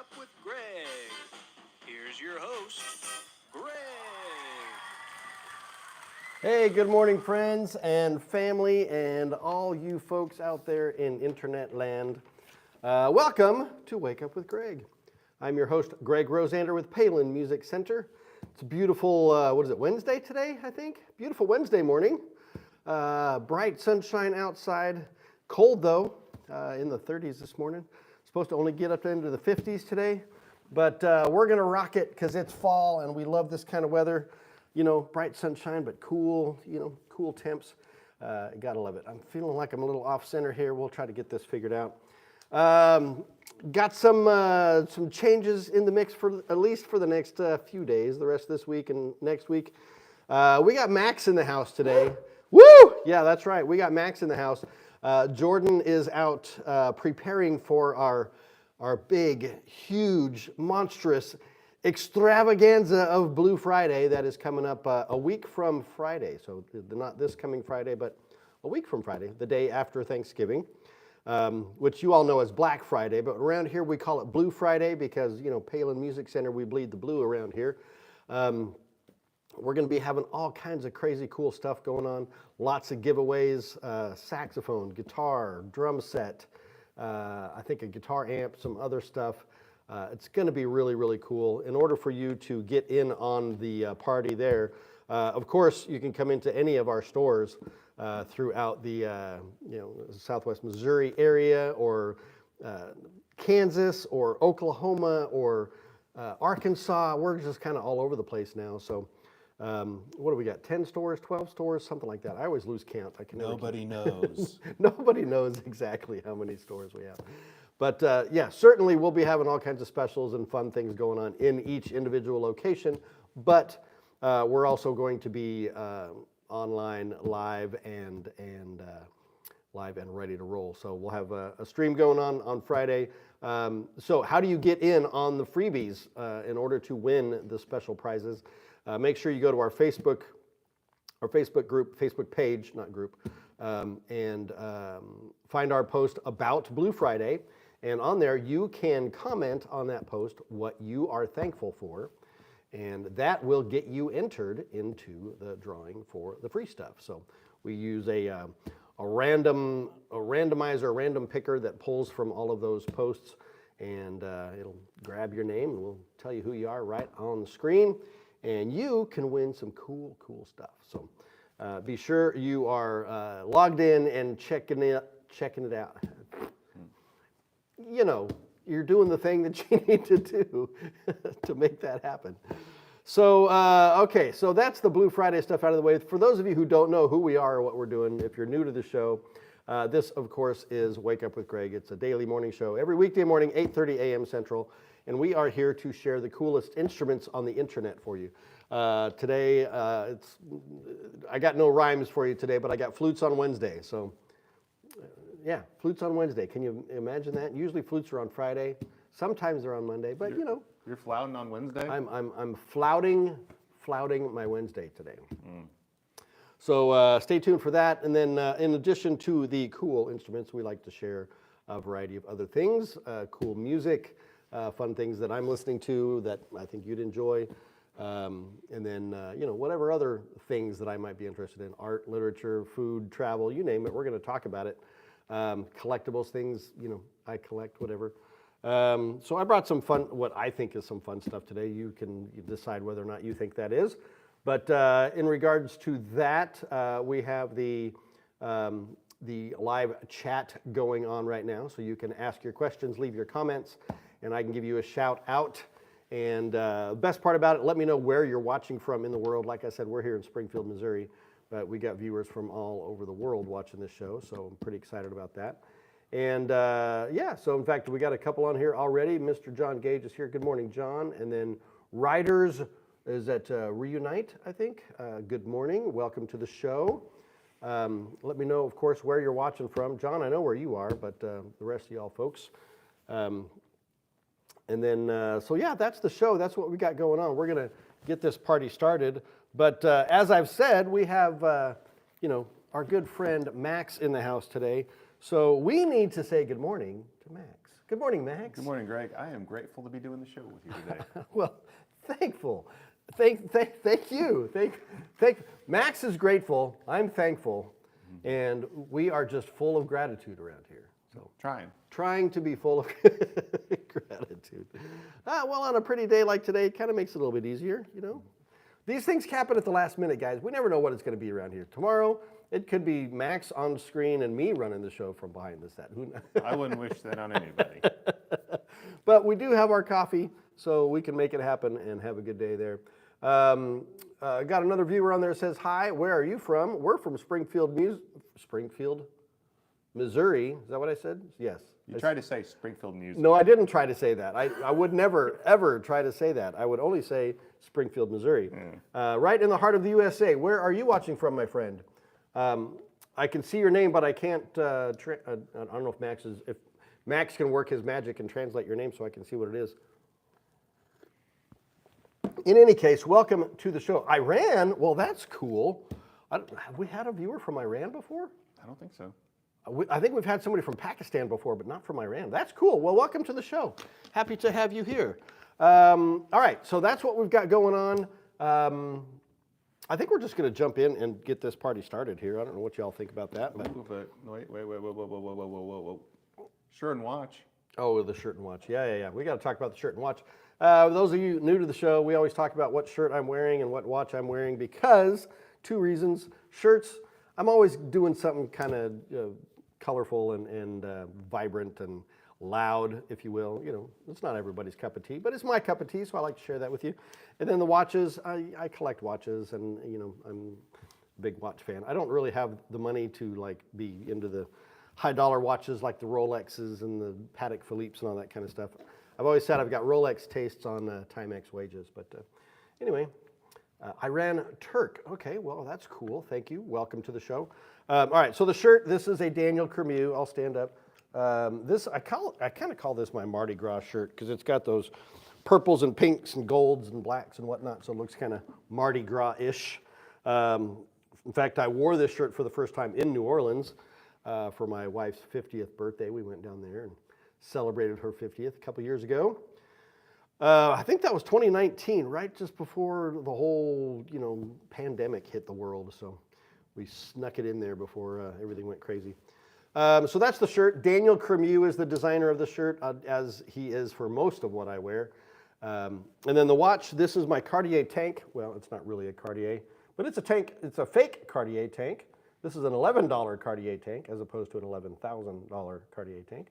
Up with Greg. Here's your host, Greg. Hey, good morning, friends and family, and all you folks out there in internet land. Welcome to Wake Up with Greg. I'm your host, Greg Rosander with Palin Music Center. It's a beautiful, Wednesday today, I think? Beautiful Wednesday morning. Bright sunshine outside. Cold, though, in the 30s this morning. Supposed to only get up into the 50s today, but we're going to rock it because it's fall and we love this kind of weather. You know, bright sunshine, but cool, cool temps. Gotta love it. I'm feeling like I'm a little off center here. We'll try to get this figured out. Got some changes in the mix for at least for the next few days, the rest of this week and next week. We got Max in the house today. Woo! Yeah, that's right. We got Max in the house. Jordan is out preparing for our big, huge, monstrous extravaganza of Blue Friday that is coming up a week from Friday. So not this coming Friday, but a week from Friday, the day after Thanksgiving, which you all know as Black Friday. But around here we call it Blue Friday because, Palin Music Center, we bleed the blue around here. We're going to be having all kinds of crazy cool stuff going on. Lots of giveaways, saxophone, guitar, drum set, I think a guitar amp, some other stuff. It's going to be really, really cool. In order for you to get in on the party there, of course, you can come into any of our stores throughout the Southwest Missouri area or Kansas or Oklahoma or Arkansas. We're just kind of all over the place now. So what do we got? 10 stores, 12 stores, something like that. I always lose count. Nobody knows. Nobody knows exactly how many stores we have. But certainly we'll be having all kinds of specials and fun things going on in each individual location. But we're also going to be online, live and ready to roll. So we'll have a stream going on Friday. So how do you get in on the freebies in order to win the special prizes? Make sure you go to our Facebook group, Facebook page, not group, and find our post about Blue Friday. And on there, you can comment on that post what you are thankful for, and that will get you entered into the drawing for the free stuff. So we use a randomizer, a random picker that pulls from all of those posts, and it'll grab your name, and we'll tell you who you are right on the screen, and you can win some cool stuff. So be sure you are logged in and checking it out. You're doing the thing that you need to do to make that happen. So, so that's the Blue Friday stuff out of the way. For those of you who don't know who we are or what we're doing, if you're new to the show, this, of course, is Wake Up with Greg. It's a daily morning show every weekday morning, 8:30 a.m. Central, and we are here to share the coolest instruments on the internet for you. Today, I got no rhymes for you today, but I got flutes on Wednesday, so... Yeah, flutes on Wednesday. Can you imagine that? Usually flutes are on Friday. Sometimes they're on Monday, but You're flouting on Wednesday? I'm flouting my Wednesday today. So stay tuned for that. And then in addition to the cool instruments, we like to share a variety of other things, cool music, fun things that I'm listening to that I think you'd enjoy. And then, whatever other things that I might be interested in, art, literature, food, travel, you name it, we're going to talk about it. Collectibles, things, I collect, whatever. So I brought some fun, what I think is some fun stuff today. You can decide whether or not you think that is. But in regards to that, we have the live chat going on right now. So you can ask your questions, leave your comments, and I can give you a shout out. And best part about it, let me know where you're watching from in the world. Like I said, we're here in Springfield, Missouri. But we got viewers from all over the world watching this show, so I'm pretty excited about that. And so in fact, we got a couple on here already. Mr. John Gage is here. Good morning, John. And then Riders is at Reunite, I think. Good morning. Welcome to the show. Let me know, of course, where you're watching from. John, I know where you are, but the rest of y'all folks. And then, that's the show. That's what we got going on. We're going to get this party started. But as I've said, we have, our good friend Max in the house today. So we need to say good morning to Max. Good morning, Max. Good morning, Greg. I am grateful to be doing the show with you today. Well, thankful. Thank you. Max is grateful. I'm thankful. And we are just full of gratitude around here. So trying to be full of gratitude. Well, on a pretty day like today, it kind of makes it a little bit easier, you know. These things happen at the last minute, guys. We never know what it's going to be around here. Tomorrow, it could be Max on screen and me running the show from behind the set. Who knows? I wouldn't wish that on anybody. But we do have our coffee, so we can make it happen and have a good day there. Got another viewer on there that says, hi, where are you from? We're from Springfield, Missouri. Is that what I said? Yes. You tried to say Springfield Music. No, I didn't try to say that. I would never, ever try to say that. I would only say Springfield, Missouri. Right in the heart of the USA. Where are you watching from, my friend? I can see your name, but I can't, I don't know if Max can work his magic and translate your name so I can see what it is. In any case, welcome to the show. Iran? Well, that's cool. Have we had a viewer from Iran before? I don't think so. I think we've had somebody from Pakistan before, but not from Iran. That's cool. Well, welcome to the show. Happy to have you here. All right, so that's what we've got going on. I think we're just going to jump in and get this party started here. I don't know what y'all think about that. But Wait, whoa. Shirt and watch. Oh, the shirt and watch. Yeah. We got to talk about the shirt and watch. Those of you new to the show, we always talk about what shirt I'm wearing and what watch I'm wearing because two reasons. Shirts, I'm always doing something kind of colorful and vibrant and loud, if you will. You know, it's not everybody's cup of tea, but it's my cup of tea, so I like to share that with you. And then the watches, I collect watches, and you know, I'm a big watch fan. I don't really have the money to like be into the high dollar watches like the Rolexes and the Patek Philippe's and all that kind of stuff. I've always said I've got Rolex tastes on Timex wages, but anyway, Iran Turk. Okay, well, that's cool. Thank you. Welcome to the show. All right, so the shirt, this is a Daniel Cremieux. I'll stand up. I kind of call this my Mardi Gras shirt because it's got those purples and pinks and golds and blacks and whatnot, so it looks kind of Mardi Gras-ish. In fact, I wore this shirt for the first time in New Orleans for my wife's 50th birthday. We went down there and celebrated her 50th a couple years ago. I think that was 2019, right just before the whole, pandemic hit the world. So we snuck it in there before everything went crazy. So that's the shirt. Daniel Cremieux is the designer of the shirt, as he is for most of what I wear. And then the watch, this is my Cartier tank. Well, it's not really a Cartier, but it's a tank. It's a fake Cartier tank. This is an $11 Cartier tank as opposed to an $11,000 Cartier tank.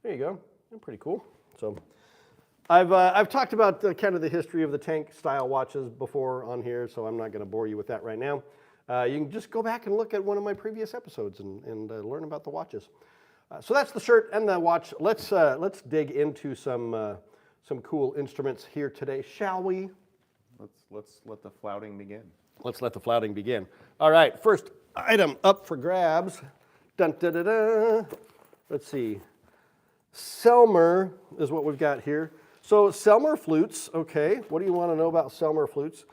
There you go. Pretty cool. So I've talked about kind of the history of the tank style watches before on here, so I'm not going to bore you with that right now. You can just go back and look at one of my previous episodes and learn about the watches. So that's the shirt and the watch. Let's dig into some cool instruments here today, shall we? Let's let the flouting begin. Let's let the flouting begin. All right, first item up for grabs. Dun, da, da, da. Let's see. Selmer is what we've got here. So Selmer flutes, okay. What do you want to know about Selmer flutes?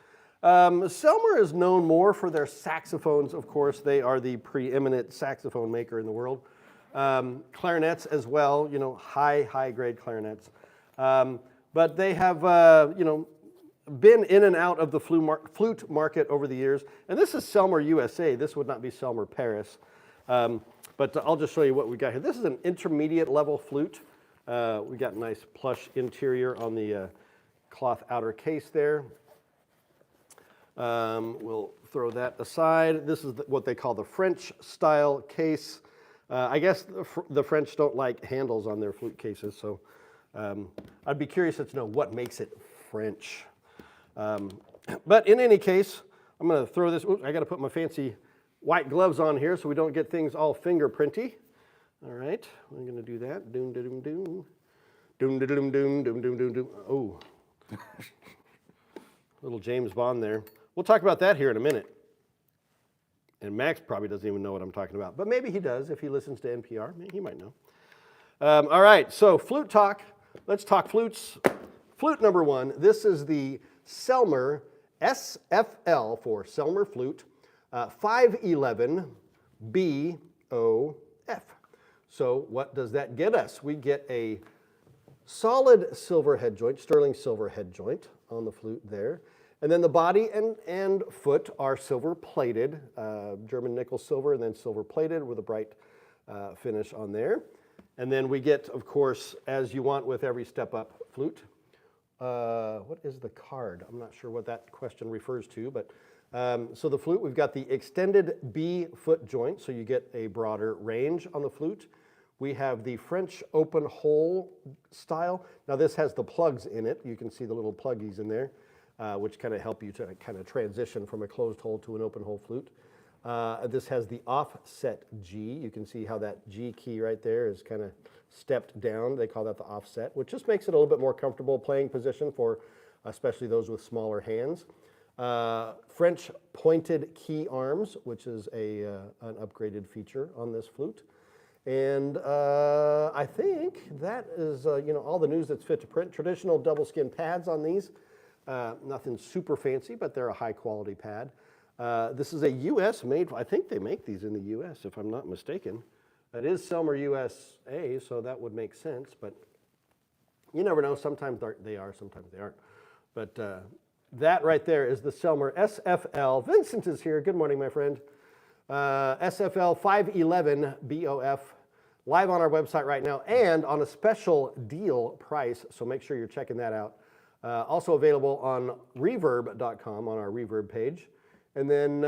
Selmer is known more for their saxophones, of course. They are the preeminent saxophone maker in the world. Clarinets as well, high grade clarinets. But they have, been in and out of the flute market over the years. And this is Selmer USA. This would not be Selmer Paris. But I'll just show you what we got here. This is an intermediate level flute. We got a nice plush interior on the cloth outer case there. We'll throw that aside. This is what they call the French style case. I guess the French don't like handles on their flute cases, so I'd be curious to know what makes it French. But in any case, I'm going to throw this. Oops, I got to put my fancy white gloves on here so we don't get things all fingerprinty. All right, we're going to do that. Doom, doom, doom. Doom, doom, doom, doom, doom, doom, doom. Oh. Little James Bond there. We'll talk about that here in a minute. And Max probably doesn't even know what I'm talking about, but maybe he does if he listens to NPR. He might know. All right, so flute talk. Let's talk flutes. Flute number one. This is the Selmer SFL for Selmer flute, 511 BOF. So what does that get us? We get a solid silver head joint, sterling silver head joint on the flute there. And then the body and foot are silver plated, German nickel silver, and then silver plated with a bright finish on there. And then we get, of course, as you want with every step up flute. What is the card? I'm not sure what that question refers to, but so the flute, we've got the extended B foot joint, so you get a broader range on the flute. We have the French open hole style. Now this has the plugs in it. You can see the little pluggies in there, which kind of help you to kind of transition from a closed hole to an open hole flute. This has the offset G. You can see how that G key right there is kind of stepped down. They call that the offset, which just makes it a little bit more comfortable playing position for especially those with smaller hands. French pointed key arms, which is an upgraded feature on this flute. And I think that is all the news that's fit to print. Traditional double skin pads on these. Nothing super fancy, but they're a high quality pad. This is a U.S. made, I think they make these in the U.S. if I'm not mistaken. It is Selmer USA, so that would make sense, but you never know. Sometimes they are, sometimes they aren't. But that right there is the Selmer SFL. Vincent is here. Good morning, my friend. SFL 511 BOF, live on our website right now and on a special deal price, so make sure you're checking that out. Also available on reverb.com on our Reverb page. And then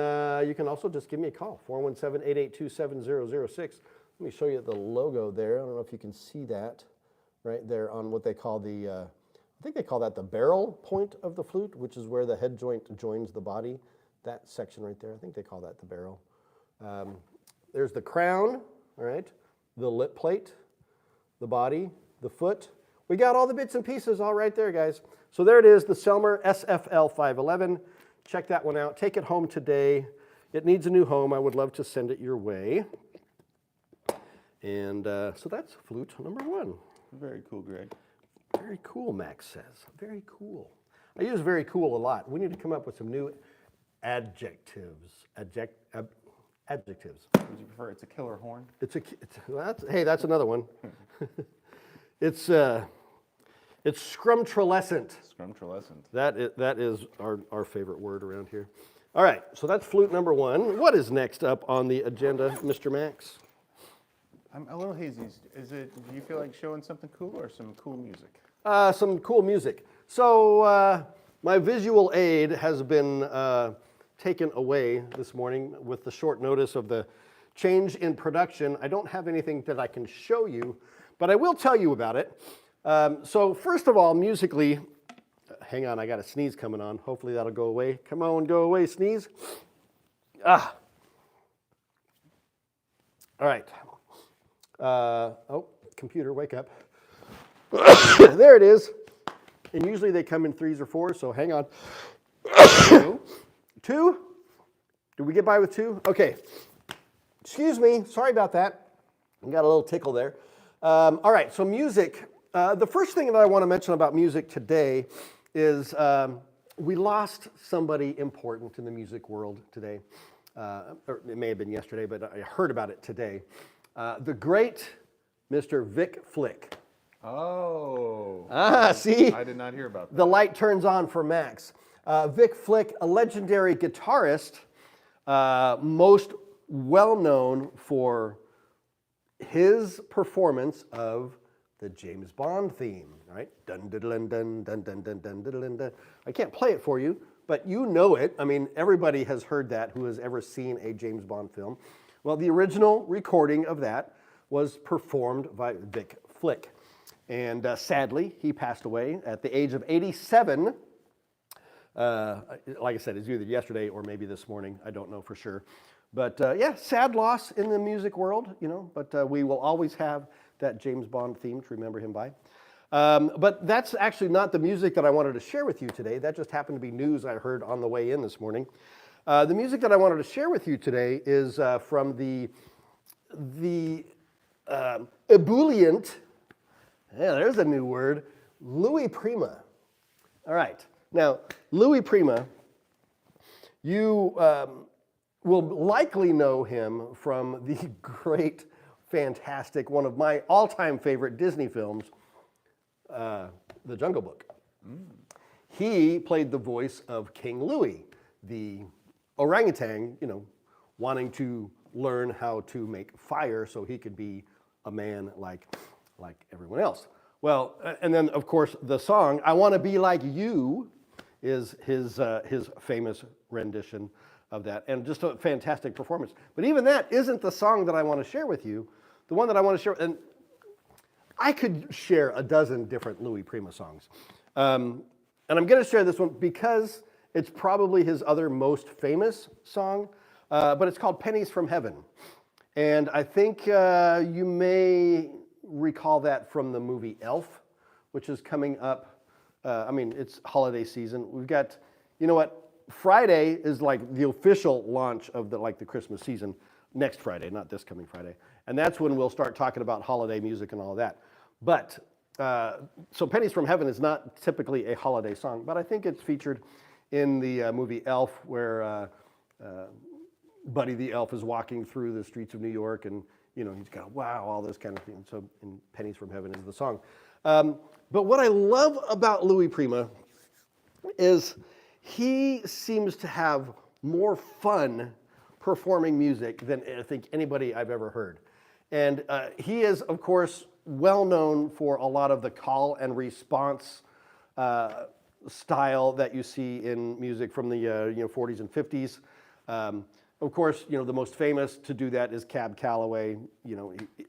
you can also just give me a call, 417-882-7006. Let me show you the logo there. I don't know if you can see that right there on what they call the, I think they call that the barrel point of the flute, which is where the head joint joins the body. That section right there, I think they call that the barrel. There's the crown, all right, the lip plate, the body, the foot. We got all the bits and pieces all right there, guys. So there it is, the Selmer SFL 511. Check that one out. Take it home today. It needs a new home. I would love to send it your way. And so that's flute number one. Very cool, Greg. Very cool, Max says. Very cool. I use very cool a lot. We need to come up with some new adjectives. Adjectives. Would you prefer it's a killer horn? Hey, that's another one. It's scrumtralescent. Scrumtralescent. That is our favorite word around here. All right, so that's flute number one. What is next up on the agenda, Mr. Max? I'm a little hazy. Do you feel like showing something cool or some cool music? Some cool music. So my visual aid has been taken away this morning with the short notice of the change in production. I don't have anything that I can show you, but I will tell you about it. So first of all, musically, hang on, I got a sneeze coming on. Hopefully that'll go away. Come on, go away, sneeze. All right. Oh, computer, wake up. There it is. And usually they come in 3s or 4s, so hang on. 2? Did we get by with 2? Okay. Excuse me. Sorry about that. I got a little tickle there. All right, so music. The first thing that I want to mention about music today is we lost somebody important in the music world today. Or it may have been yesterday, but I heard about it today. The great Mr. Vic Flick. Oh. See? I did not hear about that. The light turns on for Max. Vic Flick, a legendary guitarist, most well known for his performance of the James Bond theme, right? Dun dun dun dun dun dun dun dun dun dun. I can't play it for you, but you know it. I mean, everybody has heard that who has ever seen a James Bond film. Well, the original recording of that was performed by Vic Flick. And sadly, he passed away at the age of 87. Like I said, it's either yesterday or maybe this morning. I don't know for sure. But yeah, sad loss in the music world, you know, but we will always have that James Bond theme to remember him by. But that's actually not the music that I wanted to share with you today. That just happened to be news I heard on the way in this morning. The music that I wanted to share with you today is from the ebullient, yeah, there's a new word, Louis Prima. All right. Now, Louis Prima, you will likely know him from the great, fantastic, one of my all-time favorite Disney films, The Jungle Book. He played the voice of King Louie, the orangutan, wanting to learn how to make fire so he could be a man like everyone else. Well, and then of course the song "I Want to Be Like You" is his famous rendition of that, and just a fantastic performance. But even that isn't the song that I want to share with you. The one that I want to share, and I could share a dozen different Louis Prima songs, and I'm going to share this one because it's probably his other most famous song, but it's called "Pennies from Heaven," and I think you may recall that from the movie Elf, which is coming up. It's holiday season. We've got, Friday is like the official launch of the Christmas season. Next Friday, not this coming Friday, and that's when we'll start talking about holiday music and all of that. But so "Pennies from Heaven" is not typically a holiday song, but I think it's featured in the movie Elf, where Buddy the Elf is walking through the streets of New York, and he's got wow, all this kind of thing. So, and "Pennies from Heaven" is the song. But what I love about Louis Prima is he seems to have more fun performing music than I think anybody I've ever heard. And he is, of course, well known for a lot of the call and response style that you see in music from the 40s and 50s. Of course, the most famous to do that is Cab Calloway.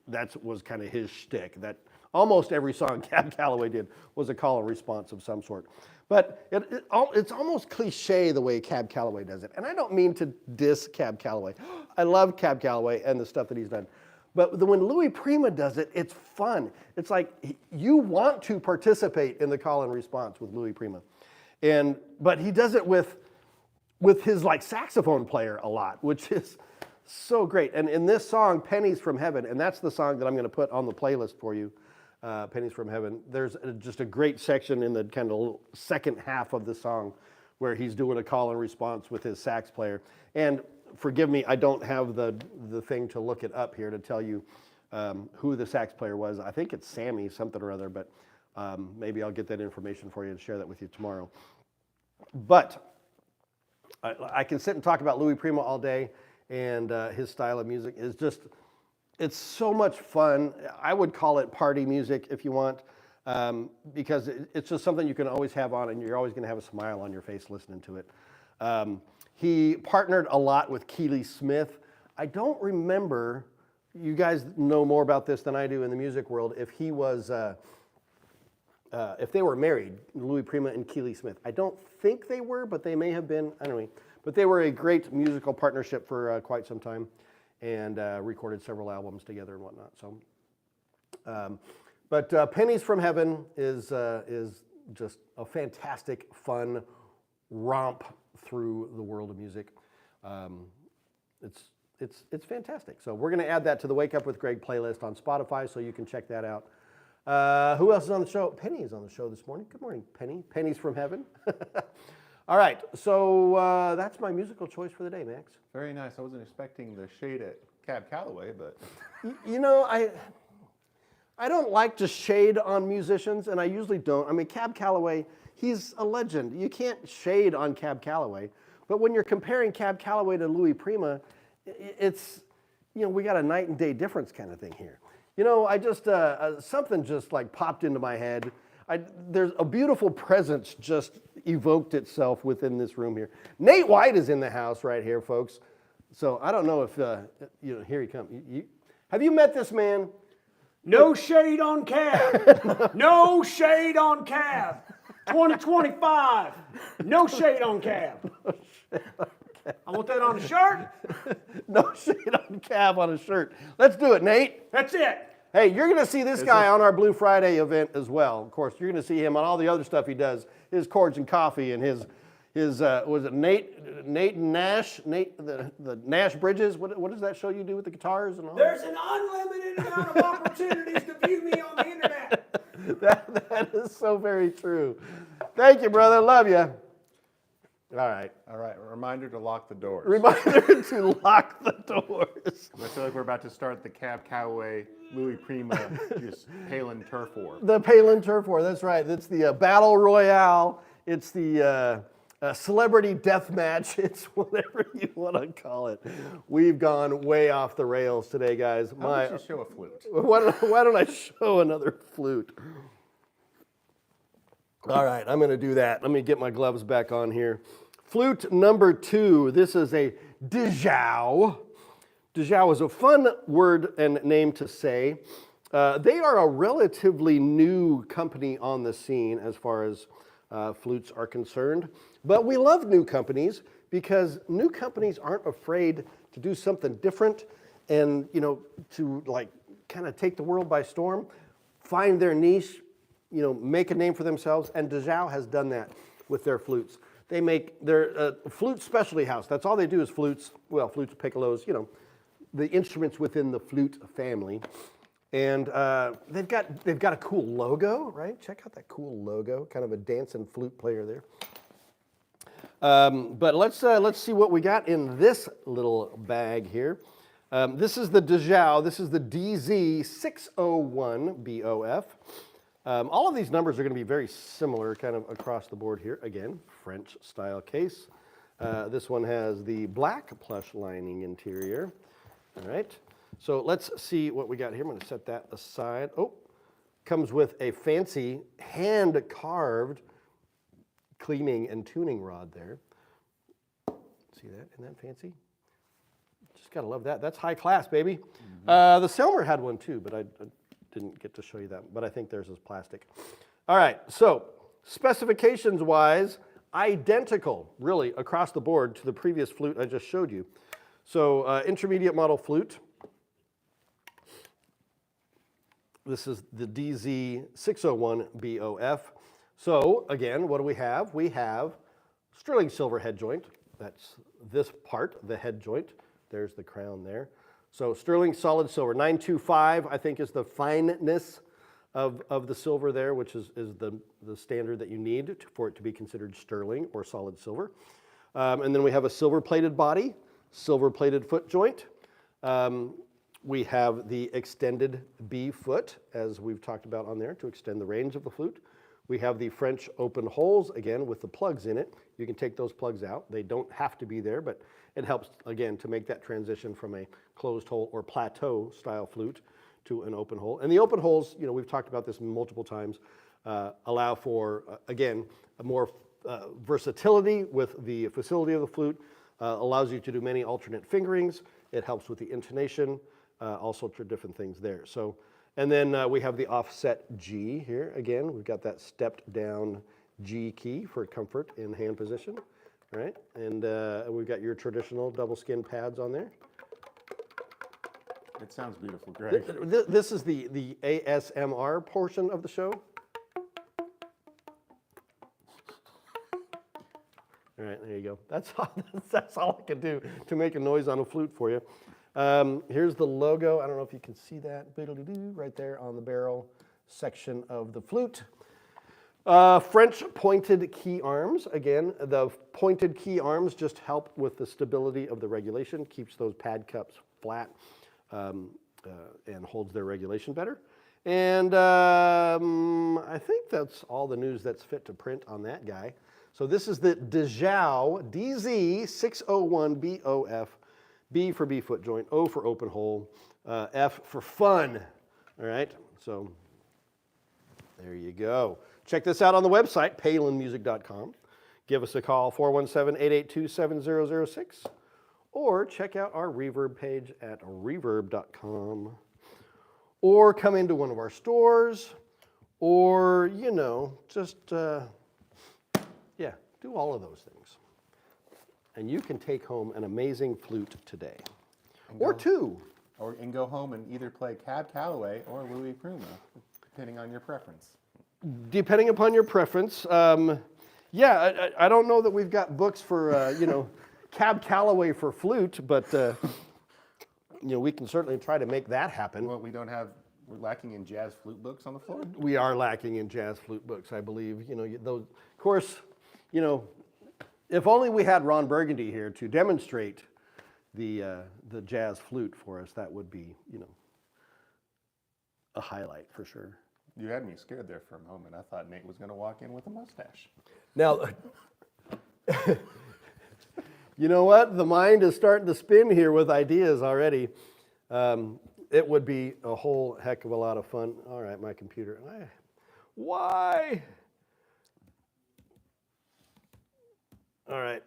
That was kind of his shtick. That almost every song Cab Calloway did was a call and response of some sort. But it's almost cliche the way Cab Calloway does it. And I don't mean to diss Cab Calloway. I love Cab Calloway and the stuff that he's done. But when Louis Prima does it, it's fun. It's like you want to participate in the call and response with Louis Prima. But he does it with his saxophone player a lot, which is so great. And in this song, "Pennies from Heaven," and that's the song that I'm going to put on the playlist for you, "Pennies from Heaven." There's just a great section in the kind of second half of the song where he's doing a call and response with his sax player. And forgive me, I don't have the thing to look it up here to tell you who the sax player was. I think it's Sammy something or other, but maybe I'll get that information for you and share that with you tomorrow. But I can sit and talk about Louis Prima all day, and his style of music is just, it's so much fun. I would call it party music if you want, because it's just something you can always have on, and you're always going to have a smile on your face listening to it. He partnered a lot with Keely Smith. I don't remember, you guys know more about this than I do in the music world, if he was, if they were married, Louis Prima and Keely Smith. I don't think they were, but they may have been, I don't know. But they were a great musical partnership for quite some time, and recorded several albums together and whatnot. So, but "Pennies from Heaven" is just a fantastic, fun romp through the world of music. It's fantastic. So we're going to add that to the Wake Up with Greg playlist on Spotify, so you can check that out. Who else is on the show? Penny is on the show this morning. Good morning, Penny. "Pennies from Heaven." All right, so that's my musical choice for the day, Max. Very nice. I wasn't expecting the shade at Cab Calloway, but I don't like to shade on musicians, and I usually don't. I mean, Cab Calloway, he's a legend. You can't shade on Cab Calloway. But when you're comparing Cab Calloway to Louis Prima, it's, we got a night and day difference kind of thing here. I just, something just popped into my head. There's a beautiful presence just evoked itself within this room here. Nate White is in the house right here, folks. So I don't know if, here he comes. Have you met this man? No shade on Cab. No shade on Cab. 2025. No shade on Cab. I want that on a shirt. No shade on Cab on a shirt. Let's do it, Nate. That's it. Hey, you're going to see this guy on our Blue Friday event as well. Of course, you're going to see him on all the other stuff he does. His Chords and Coffee and his was it Nate and Nash? The Nash Bridges. What does that show you do with the guitars and all? There's an unlimited amount of opportunities to view me on the internet. That is so very true. Thank you, brother. Love you. All right. All right, a reminder to lock the doors. Reminder to lock the doors. I feel like we're about to start the Cab Calloway, Louis Prima, just Palin turf war. The Palin Turf War, that's right. It's the Battle Royale. It's the celebrity death match. It's whatever you want to call it. We've gone way off the rails today, guys. Why don't you show a flute? Why don't I show another flute? All right, I'm going to do that. Let me get my gloves back on here. Flute number 2. This is a Dezhou. Dezhou is a fun word and name to say. They are a relatively new company on the scene as far as flutes are concerned. But we love new companies because new companies aren't afraid to do something different and, to like kind of take the world by storm, find their niche, make a name for themselves, and Dezhou has done that with their flutes. They make their flute specialty house. That's all they do is flutes, flutes, piccolos, the instruments within the flute family. And they've got a cool logo, right? Check out that cool logo, kind of a dancing flute player there. But let's see what we got in this little bag here. This is the Dezhou. This is the DZ601BOF. All of these numbers are going to be very similar kind of across the board here. Again, French style case. This one has the black plush lining interior. All right. So let's see what we got here. I'm going to set that aside. Oh, comes with a fancy hand-carved cleaning and tuning rod there. See that? Isn't that fancy? Just got to love that. That's high class, baby. The Selmer had one too, but I didn't get to show you that. But I think theirs is plastic. All right, so specifications-wise, identical, really, across the board to the previous flute I just showed you. So intermediate model flute. This is the DZ601BOF. So again, what do we have? We have sterling silver head joint. That's this part, the head joint. There's the crown there. So sterling solid silver, 925 I think is the fineness of the silver there, which is the standard that you need for it to be considered sterling or solid silver. And then we have a silver plated body, silver plated foot joint. We have the extended B foot, as we've talked about on there, to extend the range of the flute. We have the French open holes, again, with the plugs in it. You can take those plugs out. They don't have to be there, but it helps, again, to make that transition from a closed hole or plateau style flute to an open hole. And the open holes, we've talked about this multiple times, allow for, again, a more versatility with the facility of the flute, allows you to do many alternate fingerings. It helps with the intonation. All sorts of different things there. So, and then we have the offset G here. Again, we've got that stepped down G key for comfort in hand position, right? And we've got your traditional double skin pads on there. It sounds beautiful, Greg. This is the ASMR portion of the show. All right, there you go. That's all I can do to make a noise on a flute for you. Here's the logo. I don't know if you can see that right there on the barrel section of the flute. French pointed key arms. Again, the pointed key arms just help with the stability of the regulation, keeps those pad cups flat and holds their regulation better. And I think that's all the news that's fit to print on that guy. So this is the Dezhou DZ601BOF. B for B foot joint, O for open hole, F for fun. All right, so there you go. Check this out on the website, palinmusic.com. Give us a call, 417-882-7006, or check out our Reverb page at reverb.com, or come into one of our stores, or, just, do all of those things. And you can take home an amazing flute today, or two. And go home and either play Cab Calloway or Louis Prima, depending on your preference. Depending upon your preference. I don't know that we've got books for, Cab Calloway for flute, but, we can certainly try to make that happen. Well, we're lacking in jazz flute books on the floor? We are lacking in jazz flute books, I believe. Those, of course, If only we had Ron Burgundy here to demonstrate the jazz flute for us, that would be, a highlight for sure. You had me scared there for a moment. I thought Nate was going to walk in with a mustache. Now, you know what? The mind is starting to spin here with ideas already. It would be a whole heck of a lot of fun. All right, my computer. Why? All right,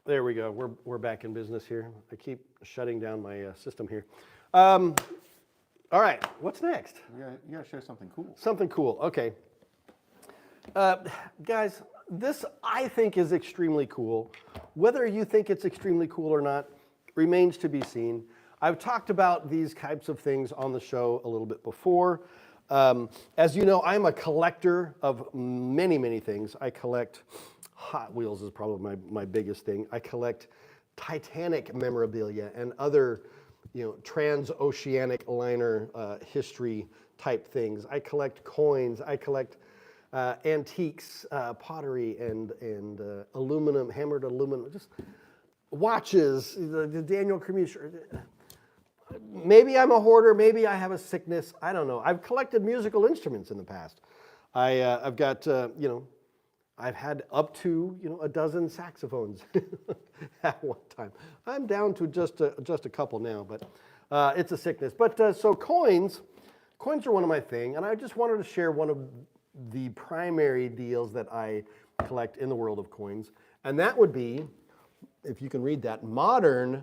there we go. We're back in business here. I keep shutting down my system here. All right, what's next? You gotta share something cool. Something cool, okay. Guys, this I think is extremely cool. Whether you think it's extremely cool or not remains to be seen. I've talked about these types of things on the show a little bit before. As you know, I'm a collector of many, many things. I collect Hot Wheels is probably my biggest thing. I collect Titanic memorabilia and other, transoceanic liner history type things. I collect coins. I collect antiques, pottery, and aluminum, hammered aluminum, just watches. The Daniel Cremeuse. Maybe I'm a hoarder. Maybe I have a sickness. I don't know. I've collected musical instruments in the past. I've got I've had up to a dozen saxophones at one time. I'm down to just a couple now, but it's a sickness. But so coins are one of my thing, and I just wanted to share one of the primary deals that I collect in the world of coins, and that would be, if you can read that, modern.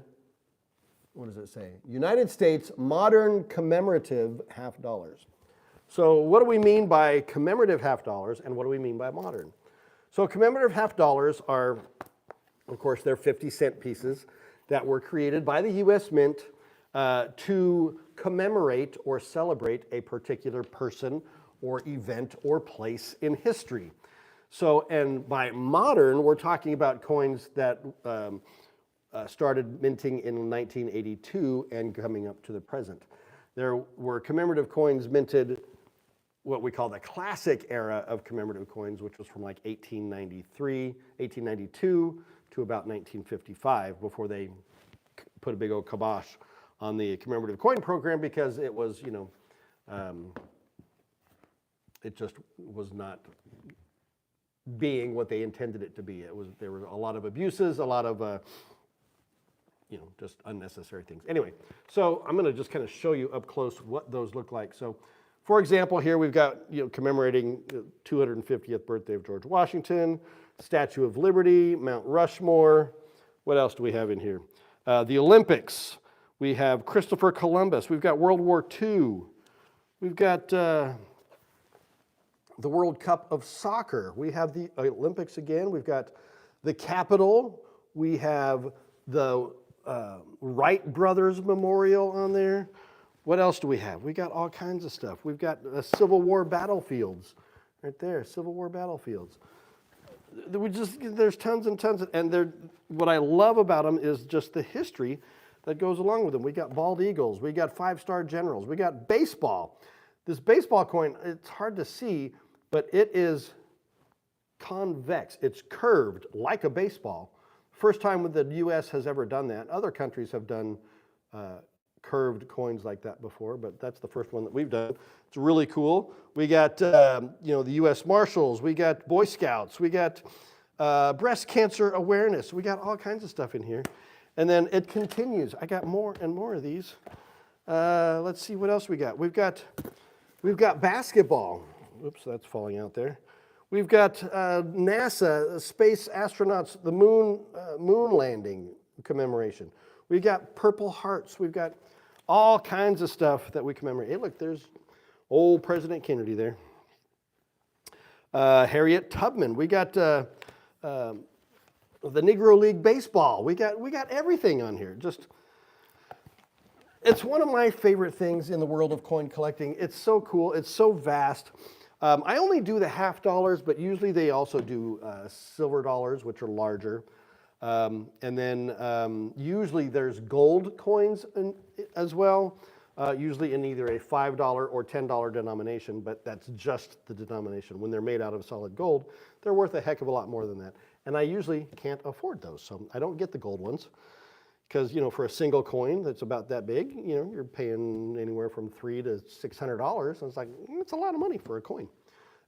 What does it say? United States modern commemorative half dollars. So what do we mean by commemorative half dollars, and what do we mean by modern? So commemorative half dollars are, of course, they're 50-cent pieces that were created by the U.S. Mint to commemorate or celebrate a particular person or event or place in history. So, and by modern, we're talking about coins that started minting in 1982 and coming up to the present. There were commemorative coins minted, what we call the classic era of commemorative coins, which was from like 1892 to about 1955, before they put a big old kibosh on the commemorative coin program, because it was, it just was not being what they intended it to be. There were a lot of abuses, a lot of just unnecessary things. Anyway, so I'm going to just kind of show you up close what those look like. So, for example, here we've got commemorating the 250th birthday of George Washington, Statue of Liberty, Mount Rushmore. What else do we have in here? The Olympics. We have Christopher Columbus. We've got World War II. We've got the World Cup of Soccer. We have the Olympics again. We've got the Capitol. We have the Wright Brothers Memorial on there. What else do we have? We got all kinds of stuff. We've got Civil War battlefields right there, Civil War battlefields. There's tons and tons, and what I love about them is just the history that goes along with them. We got bald eagles, we got 5-star generals, we got baseball. This baseball coin, it's hard to see, but it is convex. It's curved like a baseball. First time the U.S. has ever done that. Other countries have done curved coins like that before, but that's the first one that we've done. It's really cool. We got the U.S. Marshals, we got Boy Scouts, we got breast cancer awareness. We got all kinds of stuff in here. And then it continues. I got more and more of these. Let's see what else we got. We've got basketball. Oops, that's falling out there. We've got NASA, space astronauts, the moon landing commemoration. We've got Purple Hearts. We've got all kinds of stuff that we commemorate. Hey, look, there's old President Kennedy there. Harriet Tubman. We got the Negro League Baseball. We got everything on here. It's one of my favorite things in the world of coin collecting. It's so cool. It's so vast. I only do the half dollars, but usually they also do silver dollars, which are larger. And then usually there's gold coins as well, usually in either a $5 or $10 denomination, but that's just the denomination. When they're made out of solid gold, they're worth a heck of a lot more than that. And I usually can't afford those, so I don't get the gold ones. Because, for a single coin that's about that big, you're paying anywhere from $300 to $600. And it's like, it's a lot of money for a coin.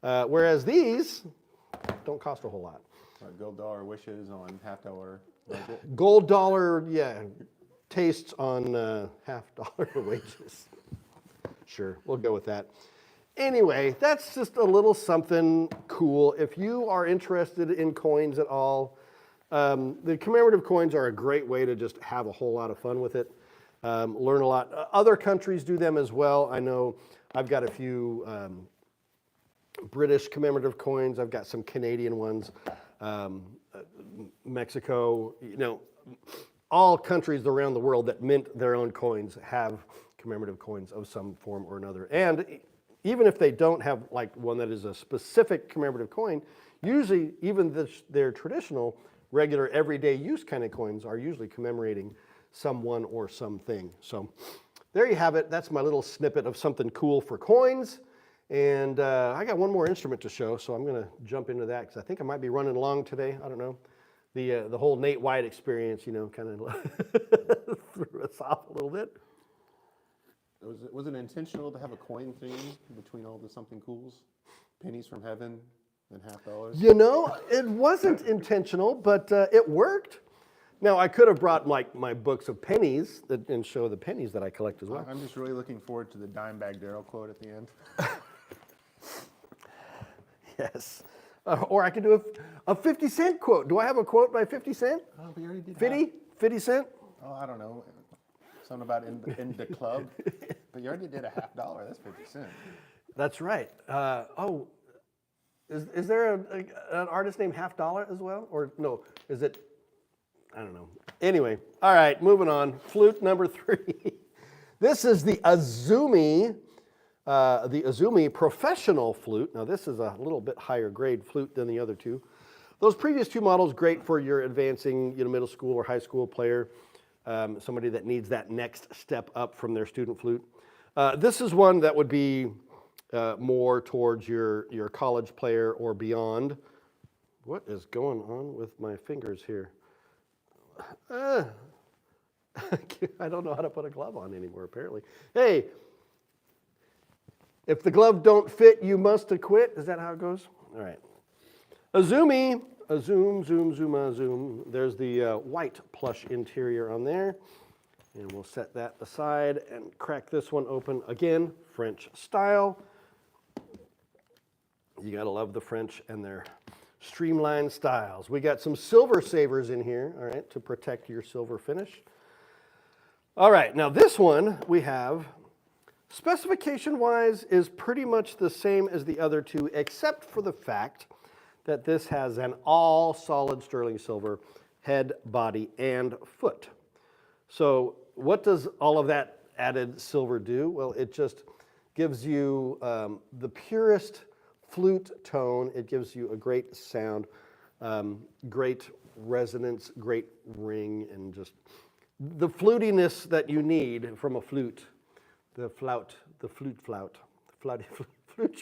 Whereas these don't cost a whole lot. Gold dollar wishes on $half budget. Gold dollar, tastes on $half wages. Sure, we'll go with that. Anyway, that's just a little something cool. If you are interested in coins at all, the commemorative coins are a great way to just have a whole lot of fun with it, learn a lot. Other countries do them as well. I know I've got a few British commemorative coins. I've got some Canadian ones, Mexico, all countries around the world that mint their own coins have commemorative coins of some form or another. And even if they don't have like one that is a specific commemorative coin, usually even their traditional regular everyday use kind of coins are usually commemorating someone or something. So there you have it. That's my little snippet of something cool for coins. And I got one more instrument to show, so I'm going to jump into that because I think I might be running long today. I don't know. The whole Nate White experience, kind of threw us off a little bit. Was it intentional to have a coin theme between all the something cools? Pennies from heaven and $half? It wasn't intentional, but it worked. Now, I could have brought my books of pennies and show the pennies that I collect as well. I'm just really looking forward to the Dimebag Darrell quote at the end. Yes. Or I could do a 50-cent quote. Do I have a quote by 50 Cent? Oh, we already did 50 Cent? Oh, I don't know. Something about in the club. But you already did a $50. That's 50 cents. That's right. Is there an artist named Half Dollar as well? Or no, is it? I don't know. Anyway, all right, moving on. Flute number 3. This is the Azumi professional flute. Now this is a little bit higher grade flute than the other two. Those previous two models, great for your advancing middle school or high school player, somebody that needs that next step up from their student flute. This is one that would be more towards your college player or beyond. What is going on with my fingers here? I don't know how to put a glove on anymore, apparently. Hey, if the glove don't fit, you must acquit. Is that how it goes? All right. Azumi, zoom. There's the white plush interior on there. And we'll set that aside and crack this one open. Again, French style. You gotta love the French and their streamlined styles. We got some silver savers in here, all right, to protect your silver finish. All right, now this one we have, specification-wise, is pretty much the same as the other two, except for the fact that this has an all solid sterling silver head, body, and foot. So what does all of that added silver do? Well, it just gives you the purest flute tone. It gives you a great sound, great resonance, great ring, and just the flutiness that you need from a flute. The flute, flute's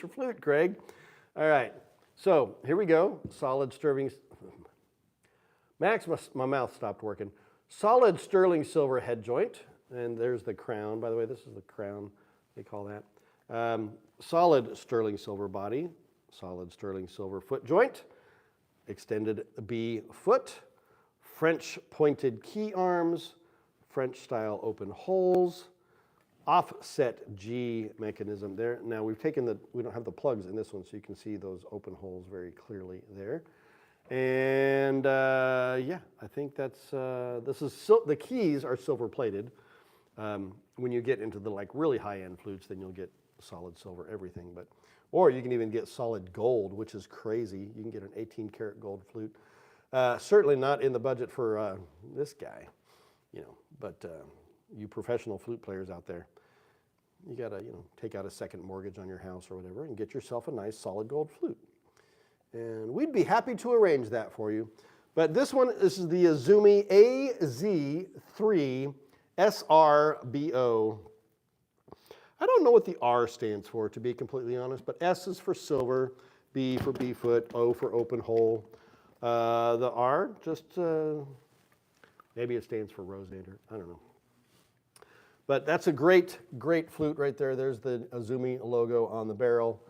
your flute, Greg. All right, so here we go. Solid sterling, Max, my mouth stopped working. Solid sterling silver head joint, and there's the crown. By the way, this is the crown, they call that. Solid sterling silver body, solid sterling silver foot joint, extended B foot, French pointed key arms, French style open holes, offset G mechanism there. Now we don't have the plugs in this one, so you can see those open holes very clearly there. And yeah, I think that's, the keys are silver plated. When you get into the really high-end flutes, then you'll get solid silver everything. Or you can even get solid gold, which is crazy. You can get an 18-karat gold flute. Certainly not in the budget for this guy, but you professional flute players out there, you gotta, take out a second mortgage on your house or whatever and get yourself a nice solid gold flute. And we'd be happy to arrange that for you. But this is the Azumi AZ3 SRBO. I don't know what the R stands for, to be completely honest, but S is for silver, B for Bfoot, O for open hole. The R, just maybe it stands for Rosander. I don't know. But that's a great, great flute right there. There's the Azumi logo on the barrel.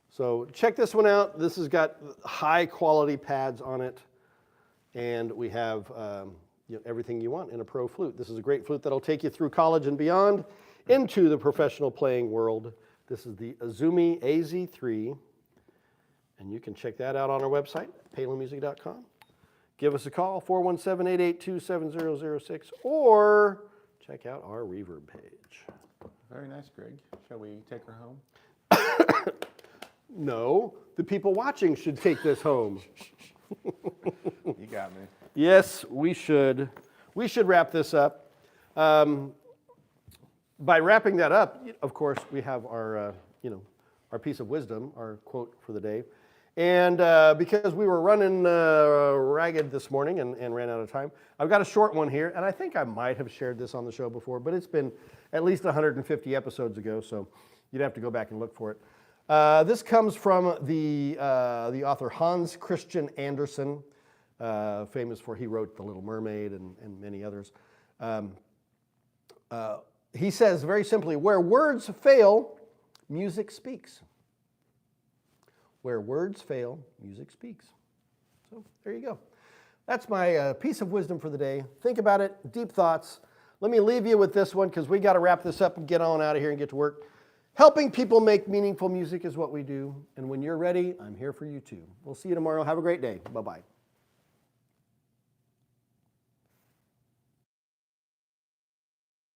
So check this one out. This has got high quality pads on it. And we have everything you want in a pro flute. This is a great flute that'll take you through college and beyond into the professional playing world. This is the Azumi AZ3. And you can check that out on our website, palinmusic.com. Give us a call, 417-882-7006, or check out our Reverb page. Very nice, Greg. Shall we take her home? No, the people watching should take this home. You got me. Yes, we should. We should wrap this up. By wrapping that up, of course, we have our, our piece of wisdom, our quote for the day. And because we were running ragged this morning and ran out of time, I've got a short one here, and I think I might have shared this on the show before, but it's been at least 150 episodes ago, so you'd have to go back and look for it. This comes from the author Hans Christian Andersen, famous for he wrote The Little Mermaid and many others. He says very simply, where words fail, music speaks. Where words fail, music speaks. So there you go. That's my piece of wisdom for the day. Think about it, deep thoughts. Let me leave you with this one because we got to wrap this up and get on out of here and get to work. Helping people make meaningful music is what we do. And when you're ready, I'm here for you too. We'll see you tomorrow. Have a great day. Bye-bye.